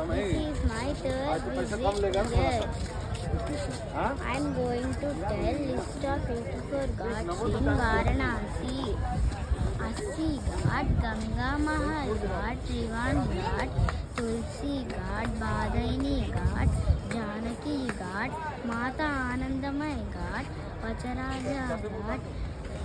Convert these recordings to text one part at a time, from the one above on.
This is my third visit here. I'm going to tell list of 84 ghats in Varanasi. Assi Ghat, Ganga Mahal Ghat, Rivan Ghat, Tulsi Ghat, Badaini Ghat, Janaki Ghat, Mata Anandamai Ghat, Vacharaja Ghat,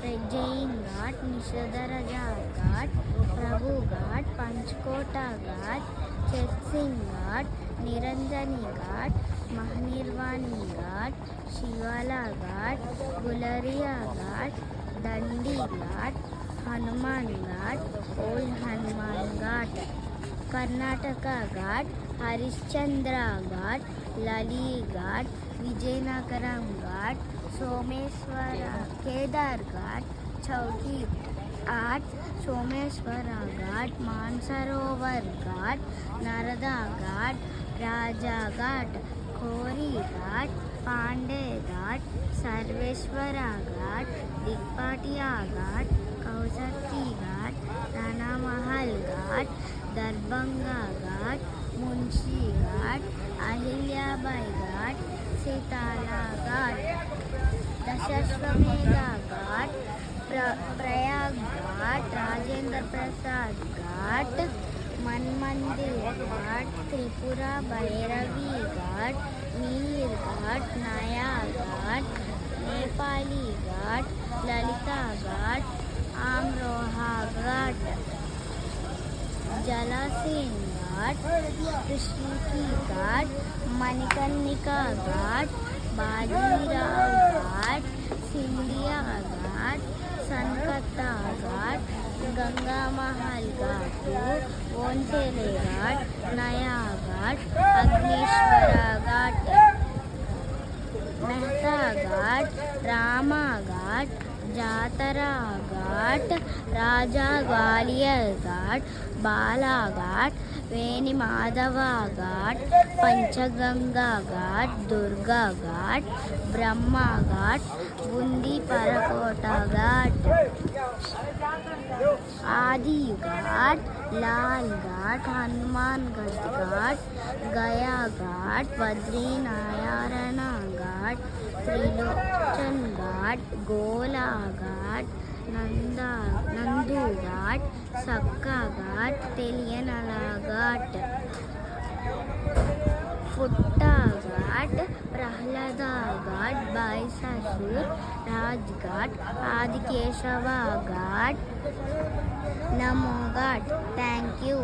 Jain Ghat, Nishadaraja Ghat, Prabhu Ghat, Panchkota Ghat, Chet Ghat, Niranjani Ghat, Mahanirvani Ghat, Shivala Ghat, Gularia Ghat, Dandi Ghat, Hanuman Ghat, Old Hanuman Ghat, Karnataka Ghat, Harishchandra Ghat, Lali Ghat, Vijayanagaram Ghat, Someswara Kedar Ghat, Chowki Ghat, Someswara Ghat, Mansarovar Ghat, Narada Ghat, Raja Ghat, Khori Ghat, Pandey Ghat, Sarveshwara Ghat, Dikpatiya Ghat, Kausarki Ghat, Rana Mahal Ghat, Darbhanga Ghat, Munshi Ghat, Ahilyabai Ghat, Sitala Ghat, Dashashwamedha Ghat, Prayag Ghat, Rajendra Prasad Ghat, Manmandir Ghat, Tripura Bhairavi Ghat, Mir Ghat, Naya Ghat, Nepali Ghat, Lalita Ghat, Amroha Ghat, Jalasin Ghat, Krishniki Ghat, Manikarnika Ghat, Bajirao Ghat, Sindhya Ghat, Sankata Ghat, Ganga Mahal Ghat, Vonsele Ghat, Naya Ghat, Agnishwara Ghat, Mehta Ghat, Rama Ghat, Jatara Ghat, Raja Gwalior Ghat, Bala Ghat, Veni Madhava Ghat, Panchaganga Ghat, Durga Ghat, Brahma Ghat, Bundi Parakota Ghat, Adi Ghat, Lal Ghat, Hanuman Ghat, Gaya Ghat, Badri Nayarana Ghat, Trilochan Ghat, Gola Ghat, Nandu Ghat, Sakka Ghat, Teliyanala Ghat, Futta Ghat, Prahlada Ghat, Baisasur, Raj Ghat, Adikeshava Ghat, Namo Ghat. Thank you.